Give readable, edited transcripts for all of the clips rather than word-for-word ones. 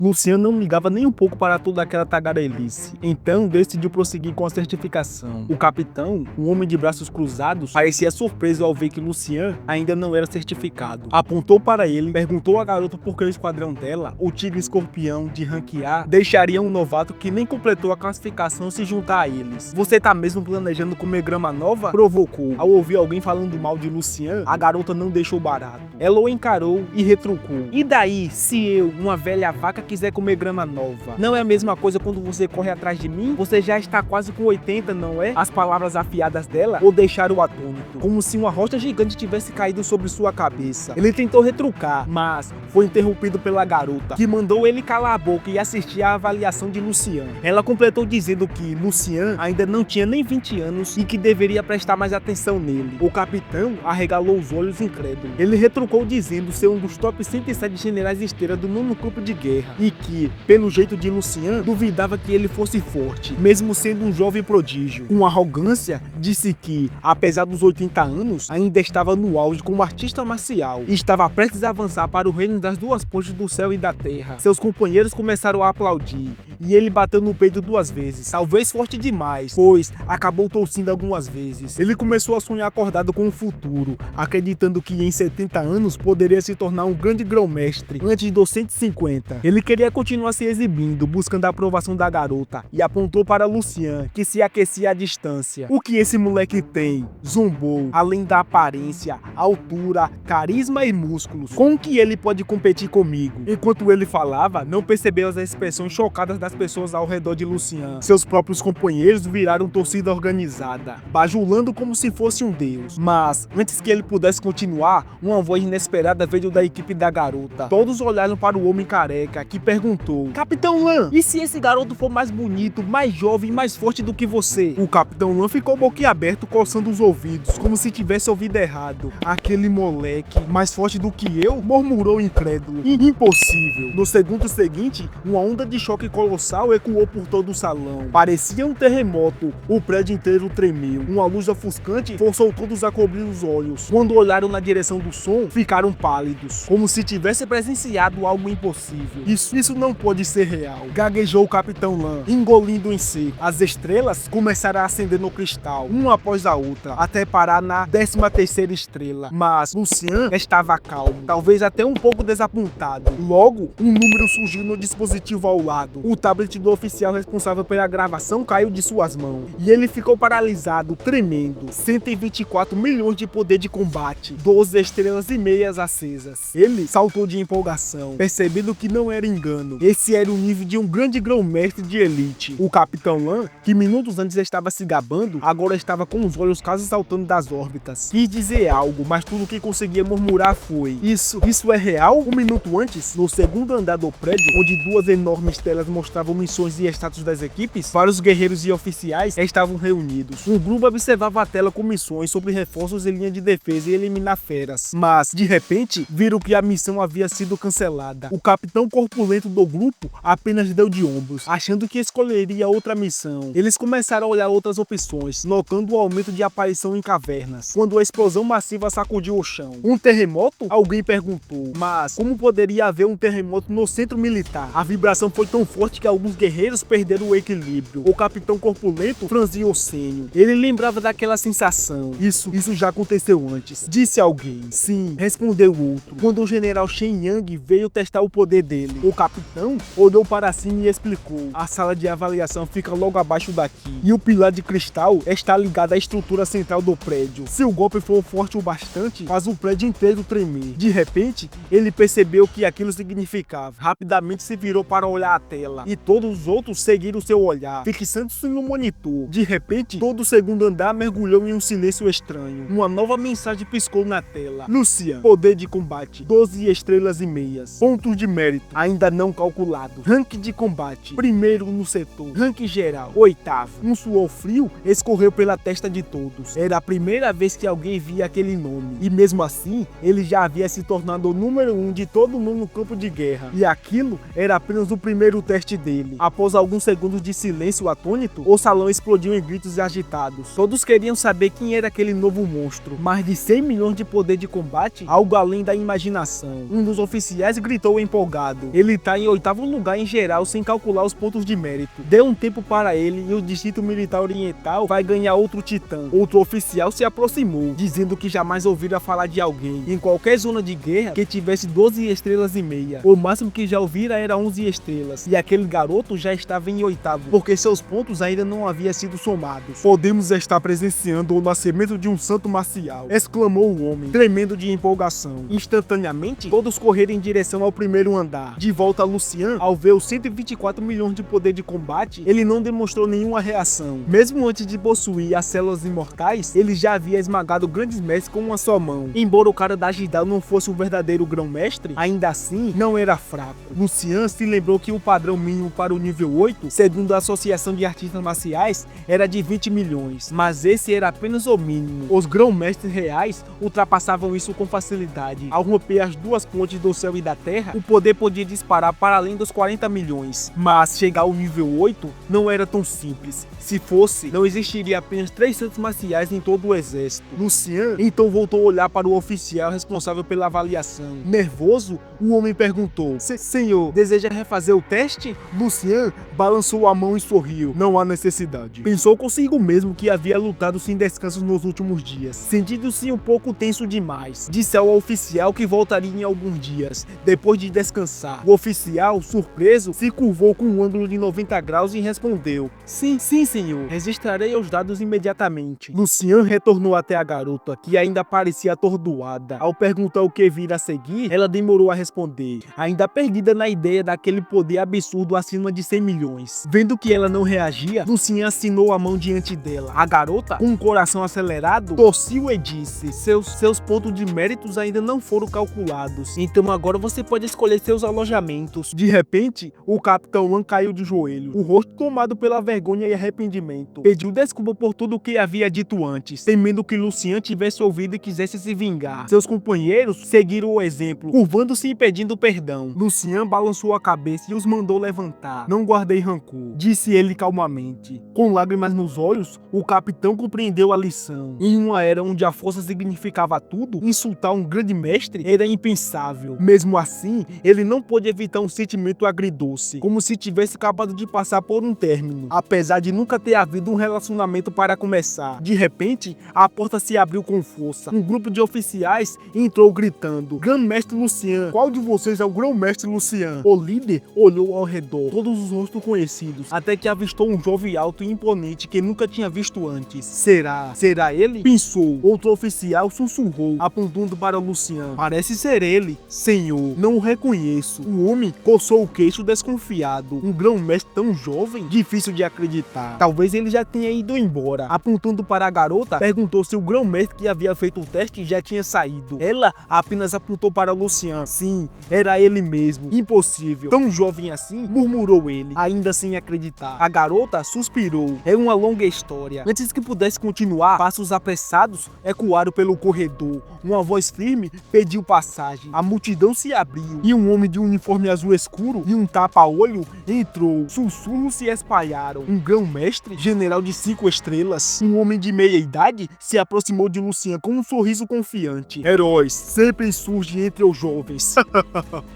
Lucian não ligava nem um pouco para toda aquela tagarelice, então decidiu prosseguir com a certificação. O capitão, um homem de braços cruzados, parecia surpreso ao ver que Lucian ainda não era certificado. Apontou para ele, perguntou à garota por que o esquadrão dela, o Tigre Escorpião de rank A, deixaria um novato que nem completou a classificação se juntar a eles. Você tá mesmo planejando comer grama nova? Provocou. Ao ouvir alguém falando mal de Lucian, a garota não deixou barato. Ela o encarou e retrucou. E daí, se eu, uma velha vaca, quiser comer grama nova? Não é a mesma coisa quando você corre atrás de mim? Você já está quase com 80, não é? As palavras afiadas dela o deixaram atônito, como se uma rocha gigante tivesse caído sobre sua cabeça. Ele tentou retrucar, mas foi interrompido pela garota, que mandou ele calar a boca e assistir à avaliação de Lucian. Ela completou dizendo que Lucian ainda não tinha nem 20 anos e que deveria prestar mais atenção nele. O capitão arregalou os olhos incrédulo. Ele retrucou dizendo ser um dos top 107 generais esteira do 9º Campo de Guerra e que, pelo jeito de Lucian, duvidava que ele fosse forte, mesmo sendo um jovem prodígio. Com arrogância, disse que, apesar dos 80 anos, ainda estava no auge como artista marcial e estava prestes a avançar para o reino das duas pontes do céu e da terra. Seus companheiros começaram a aplaudir e ele bateu no peito 2 vezes, talvez forte demais, pois acabou tossindo algumas vezes. Ele começou a sonhar acordado com o futuro, acreditando que em 70 anos poderia se tornar um grande grão-mestre antes dos 150. Ele queria continuar se exibindo, buscando a aprovação da garota, e apontou para Lucian, que se aquecia à distância. O que esse moleque tem? Zombou. Além da aparência, altura, carisma e músculos, com que ele pode competir comigo? Enquanto ele falava, não percebeu as expressões chocadas das pessoas ao redor de Lucian. Seus próprios companheiros viraram torcida organizada, bajulando como se fosse um deus. Mas, antes que ele pudesse continuar, uma voz inesperada veio da equipe da garota. Todos olharam para o homem careca, que perguntou: Capitão Lan, e se esse garoto for mais bonito, mais jovem e mais forte do que você? O Capitão Lan ficou boquiaberto, coçando os ouvidos, como se tivesse ouvido errado. Aquele moleque, mais forte do que eu? Murmurou incrédulo. Impossível. No segundo seguinte, uma onda de choque colossal ecoou por todo o salão. Parecia um terremoto. O prédio inteiro tremeu. Uma luz ofuscante forçou todos a cobrir os olhos. Quando olharam na direção do som, ficaram pálidos, como se tivesse presenciado algo impossível. Isso não pode ser real, gaguejou o Capitão Lan, engolindo em seco. As estrelas começaram a acender no cristal, uma após a outra, até parar na 13ª estrela. Mas Lucian estava calmo, talvez até um pouco desapontado. Logo, um número surgiu no dispositivo ao lado. O tablet do oficial responsável pela gravação caiu de suas mãos, e ele ficou paralisado, tremendo. 124 milhões de poder de combate, 12 estrelas e meias acesas. Ele saltou de empolgação, percebendo que não era engano. Esse era o nível de um grande grão-mestre de elite. O Capitão Lan, que minutos antes estava se gabando, agora estava com os olhos quase saltando das órbitas. Quis dizer algo, mas tudo que conseguia murmurar foi: Isso é real? Um minuto antes, no segundo andar do prédio, onde 2 enormes telas mostravam missões e status das equipes, vários guerreiros e oficiais estavam reunidos. Um grupo observava a tela com missões sobre reforços em linha de defesa e eliminar feras. Mas, de repente, viram que a missão havia sido cancelada. O capitão corpulento do grupo apenas deu de ombros, achando que escolheria outra missão. Eles começaram a olhar outras opções, notando o aumento de aparição em cavernas, quando a explosão massiva sacudiu o chão. Um terremoto? Alguém perguntou. Mas como poderia haver um terremoto no centro militar? A vibração foi tão forte que alguns guerreiros perderam o equilíbrio. O capitão corpulento franziu o senho. Ele lembrava daquela sensação. Isso já aconteceu antes, disse alguém. Sim, respondeu o outro, quando o general Shen Yang veio testar o poder dele. O capitão olhou para cima e explicou: a sala de avaliação fica logo abaixo daqui, e o pilar de cristal está ligado à estrutura central do prédio. Se o golpe for forte o bastante, faz o prédio inteiro tremer. De repente, ele percebeu o que aquilo significava. Rapidamente se virou para olhar a tela, e todos os outros seguiram seu olhar, fixando-se no monitor. De repente, todo o segundo andar mergulhou em um silêncio estranho. Uma nova mensagem piscou na tela: Lucian, poder de combate, 12 estrelas e meias. Pontos de mérito, ainda não calculado. Rank de combate, primeiro no setor. Rank geral, 8º. Um suor frio escorreu pela testa de todos. Era a primeira vez que alguém via aquele nome. E mesmo assim, ele já havia se tornado o número 1 de todo mundo no campo de guerra. E aquilo era apenas o primeiro teste dele. Após alguns segundos de silêncio atônito, o salão explodiu em gritos agitados. Todos queriam saber quem era aquele novo monstro. Mais de 100 milhões de poder de combate, algo além da imaginação. Um dos oficiais gritou empolgado: ele tá em 8º lugar em geral sem calcular os pontos de mérito. Dê um tempo para ele e o Distrito Militar Oriental vai ganhar outro titã. Outro oficial se aproximou, dizendo que jamais ouvira falar de alguém em qualquer zona de guerra que tivesse 12 estrelas e meia. O máximo que já ouvira era 11 estrelas, e aquele garoto já estava em 8º, porque seus pontos ainda não haviam sido somados. Podemos estar presenciando o nascimento de um santo marcial, exclamou o homem, tremendo de empolgação. Instantaneamente, todos correram em direção ao primeiro andar. De volta a Lucian, ao ver os 124 milhões de poder de combate, ele não demonstrou nenhuma reação. Mesmo antes de possuir as células imortais, ele já havia esmagado grandes mestres com uma só mão. Embora o cara da Jidal não fosse o verdadeiro grão-mestre, ainda assim, não era fraco. Lucian se lembrou que o padrão mínimo para o nível 8, segundo a Associação de Artistas Marciais, era de 20 milhões, mas esse era apenas o mínimo. Os grão-mestres reais ultrapassavam isso com facilidade. Ao romper as duas pontes do céu e da terra, o poder podia disparar para além dos 40 milhões. Mas chegar ao nível 8 não era tão simples. Se fosse, não existiria apenas 3 santos marciais em todo o exército. Lucian então voltou a olhar para o oficial responsável pela avaliação. Nervoso, o homem perguntou: senhor, deseja refazer o teste? Lucian balançou a mão e sorriu. Não há necessidade. Pensou consigo mesmo que havia lutado sem descanso nos últimos dias, sentindo-se um pouco tenso demais. Disse ao oficial que voltaria em alguns dias, depois de descansar. O oficial, surpreso, se curvou com um ângulo de 90 graus e respondeu: sim, senhor. Registrarei os dados imediatamente. Lucian retornou até a garota, que ainda parecia atordoada. Ao perguntar o que vira a seguir, ela demorou a responder, ainda perdida na ideia daquele poder absurdo acima de 100 milhões. Vendo que ela não reagia, Lucian assinou a mão diante dela. A garota, com o coração acelerado, tossiu e disse: seus pontos de méritos ainda não foram calculados, então agora você pode escolher seus alojamentos. De repente, o Capitão Lan caiu de joelho, o rosto tomado pela vergonha e arrependimento. Pediu desculpa por tudo o que havia dito antes, temendo que Lucian tivesse ouvido e quisesse se vingar. Seus companheiros seguiram o exemplo, curvando-se e pedindo perdão. Lucian balançou a cabeça e os mandou levantar. Não guardei rancor, disse ele calmamente. Com lágrimas nos olhos, o capitão compreendeu a lição. Em uma era onde a força significava tudo, insultar um grande mestre era impensável. Mesmo assim, ele não pôde evitar um sentimento agridoce, como se tivesse acabado de passar por um término, apesar de nunca ter havido um relacionamento para começar. De repente, a porta se abriu com força. Um grupo de oficiais entrou gritando: Grão-mestre Lucian, qual de vocês é o Grão-mestre Lucian? O líder olhou ao redor, todos os rostos conhecidos, até que avistou um jovem alto e imponente que nunca tinha visto antes. Será ele? Pensou. Outro oficial sussurrou, apontando para Lucian: parece ser ele, senhor. Não o reconheço. O homem coçou o queixo desconfiado. Um grão-mestre tão jovem? Difícil de acreditar. Talvez ele já tenha ido embora. Apontando para a garota, perguntou se o grão-mestre que havia feito o teste já tinha saído. Ela apenas apontou para Lucian. Sim, era ele mesmo. Impossível. Tão jovem assim? Murmurou ele, ainda sem acreditar. A garota suspirou. É uma longa história. Antes que pudesse continuar, passos apressados ecoaram pelo corredor. Uma voz firme pediu passagem. A multidão se abriu e um homem de uniforme azul escuro e um tapa-olho entrou. Sussurros se espalharam. Um grão-mestre, general de 5 estrelas, um homem de meia idade, se aproximou de Lucian com um sorriso confiante. Heróis sempre surgem entre os jovens.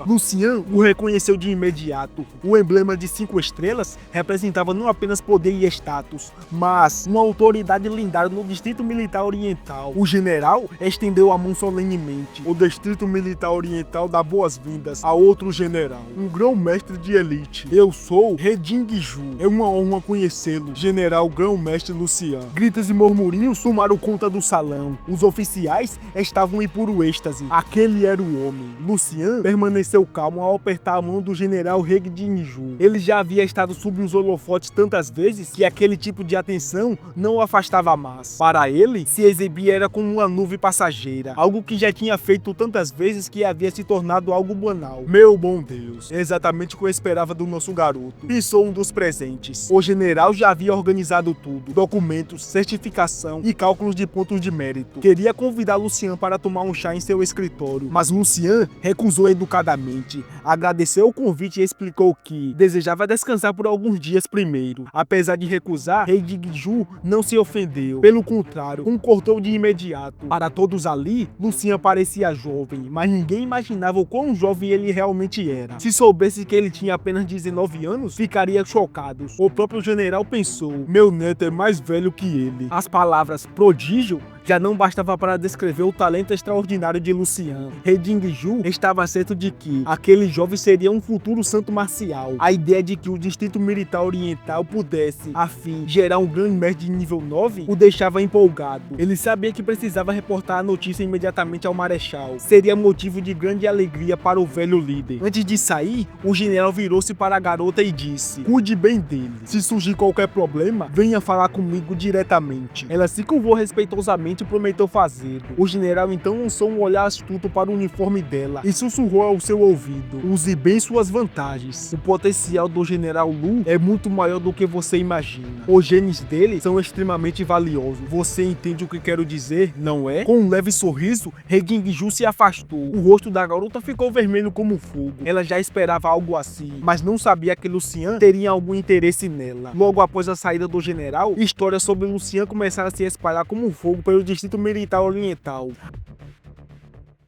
Lucian o reconheceu de imediato. O emblema de 5 estrelas representava não apenas poder e status, mas uma autoridade lendária no Distrito Militar Oriental. O general estendeu a mão solenemente. O Distrito Militar Oriental dá boas-vindas a outro general, um grão-mestre de elite. Eu sou Reding Ju. É uma honra conhecê-lo, general grão-mestre Lucian. Gritos e murmurinhos tomaram conta do salão. Os oficiais estavam em puro êxtase. Aquele era o homem. Lucian permaneceu calmo ao apertar a mão do general Reding Ju. Ele já havia estado sob os holofotes tantas vezes que aquele tipo de atenção não o afastava mais. Para ele, se exibir era como uma nuvem passageira, algo que já tinha feito tantas vezes que havia se tornado algo banal. Meu bom Deus, é exatamente o que eu esperava do nosso garoto, pensou um dos presentes. O general já havia organizado tudo: documentos, certificação e cálculos de pontos de mérito. Queria convidar Lucian para tomar um chá em seu escritório, mas Lucian recusou educadamente. Agradeceu o convite e explicou que, que desejava descansar por alguns dias primeiro. Apesar de recusar, Rei Jing-ju não se ofendeu. Pelo contrário, concordou de imediato. Para todos ali, Lucian parecia jovem, mas ninguém imaginava o quão jovem ele realmente era. Se soubesse que ele tinha apenas 19 anos, ficaria chocado. O próprio general pensou: meu neto é mais velho que ele. As palavras prodígio já não bastava para descrever o talento extraordinário de Lucian. Rei Jing-ju estava certo de que aquele jovem seria um futuro santo marcial. A ideia de que o Distrito Militar Oriental pudesse, afim, gerar um grande mestre de nível 9 o deixava empolgado. Ele sabia que precisava reportar a notícia imediatamente ao Marechal. Seria motivo de grande alegria para o velho líder. Antes de sair, o general virou-se para a garota e disse: cuide bem dele. Se surgir qualquer problema, venha falar comigo diretamente. Ela se curvou respeitosamente e prometeu fazê-lo. O general então lançou um olhar astuto para o uniforme dela e sussurrou ao seu ouvido: use bem suas vantagens. O potencial do general Lu é muito maior do que você imagina. Os genes dele são extremamente valiosos. Você entende o que quero dizer, não é? Com um leve sorriso, Rei Jing-ju se afastou. O rosto da garota ficou vermelho como fogo. Ela já esperava algo assim, mas não sabia que Lucian teria algum interesse nela. Logo após a saída do general, histórias sobre Lucian começaram a se espalhar como fogo pelo Distrito Militar Oriental.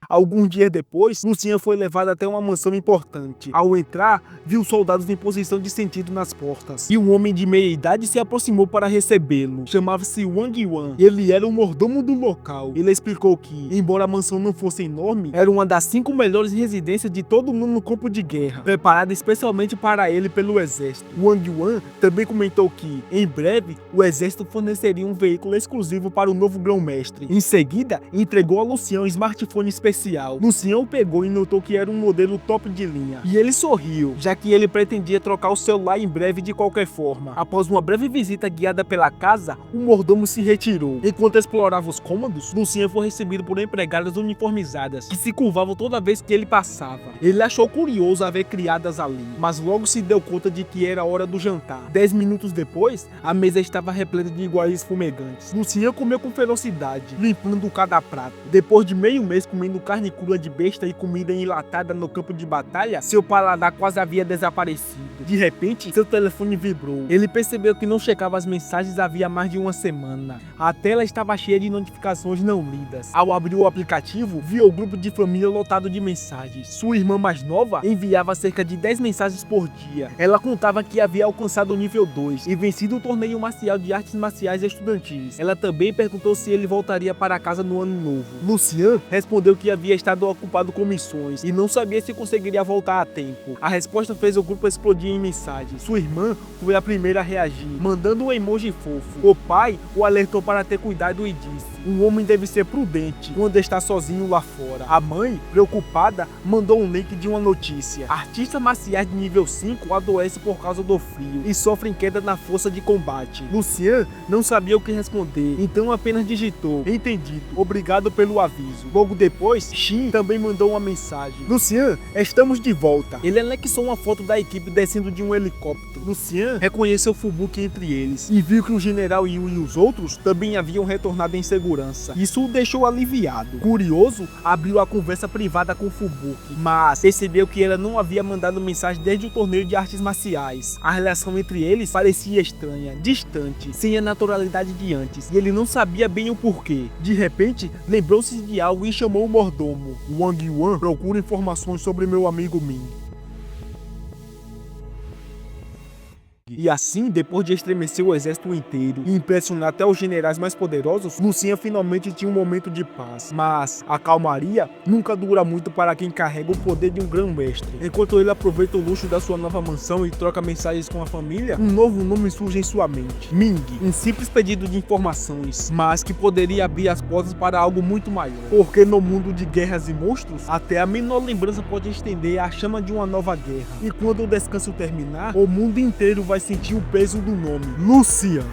Alguns dias depois, Lucian foi levado até uma mansão importante. Ao entrar, viu soldados em posição de sentido nas portas, e um homem de meia idade se aproximou para recebê-lo. Chamava-se Wang Yuan. Ele era o mordomo do local. Ele explicou que, embora a mansão não fosse enorme, era uma das 5 melhores residências de todo mundo no campo de guerra, preparada especialmente para ele pelo exército. Wang Yuan também comentou que, em breve, o exército forneceria um veículo exclusivo para o novo grão-mestre. Em seguida, entregou a Lucian um smartphone especial. Lucian o pegou e notou que era um modelo top de linha. E ele sorriu, já que ele pretendia trocar o celular em breve de qualquer forma. Após uma breve visita guiada pela casa, o mordomo se retirou. Enquanto explorava os cômodos, Lucian foi recebido por empregadas uniformizadas, que se curvavam toda vez que ele passava. Ele achou curioso a ver criadas ali, mas logo se deu conta de que era hora do jantar. 10 minutos depois, a mesa estava repleta de iguarias fumegantes. Lucian comeu com ferocidade, limpando cada prato. Depois de meio mês comendo carne crua de besta e comida enlatada no campo de batalha, seu paladar quase havia desaparecido. De repente, seu telefone vibrou. Ele percebeu que não checava as mensagens havia mais de uma semana. A tela estava cheia de notificações não lidas. Ao abrir o aplicativo, viu o grupo de família lotado de mensagens. Sua irmã mais nova enviava cerca de 10 mensagens por dia. Ela contava que havia alcançado o nível 2 e vencido o torneio marcial de artes marciais estudantis. Ela também perguntou se ele voltaria para casa no ano novo. Lucian respondeu que havia estado ocupado com missões e não sabia se conseguiria voltar a tempo. A resposta fez o grupo explodir em mensagens. Sua irmã foi a primeira a reagir, mandando um emoji fofo. O pai o alertou para ter cuidado e disse: um homem deve ser prudente quando está sozinho lá fora. A mãe, preocupada, mandou um link de uma notícia. Artistas marciais de nível 5 adoecem por causa do frio e sofrem queda na força de combate. Lucian não sabia o que responder, então apenas digitou: entendido, obrigado pelo aviso. Logo depois, Shin também mandou uma mensagem: Lucian, estamos de volta. Ele anexou uma foto da equipe descendo de um helicóptero. Lucian reconheceu Fubuki entre eles e viu que o general Yu e os outros também haviam retornado em segurança. Isso o deixou aliviado. Curioso, abriu a conversa privada com Fubuki, mas percebeu que ela não havia mandado mensagem desde o torneio de artes marciais. A relação entre eles parecia estranha, distante, sem a naturalidade de antes, e ele não sabia bem o porquê. De repente, lembrou-se de algo e chamou o mordomo. Wang Yuan procura informações sobre meu amigo Min. E assim, depois de estremecer o exército inteiro e impressionar até os generais mais poderosos, Lucian finalmente tinha um momento de paz. Mas a calmaria nunca dura muito para quem carrega o poder de um grão-mestre. Enquanto ele aproveita o luxo da sua nova mansão e troca mensagens com a família, um novo nome surge em sua mente: Ming. Um simples pedido de informações, mas que poderia abrir as portas para algo muito maior. Porque no mundo de guerras e monstros, até a menor lembrança pode estender a chama de uma nova guerra. E quando o descanso terminar, o mundo inteiro vai sentir o peso do nome: Lucian.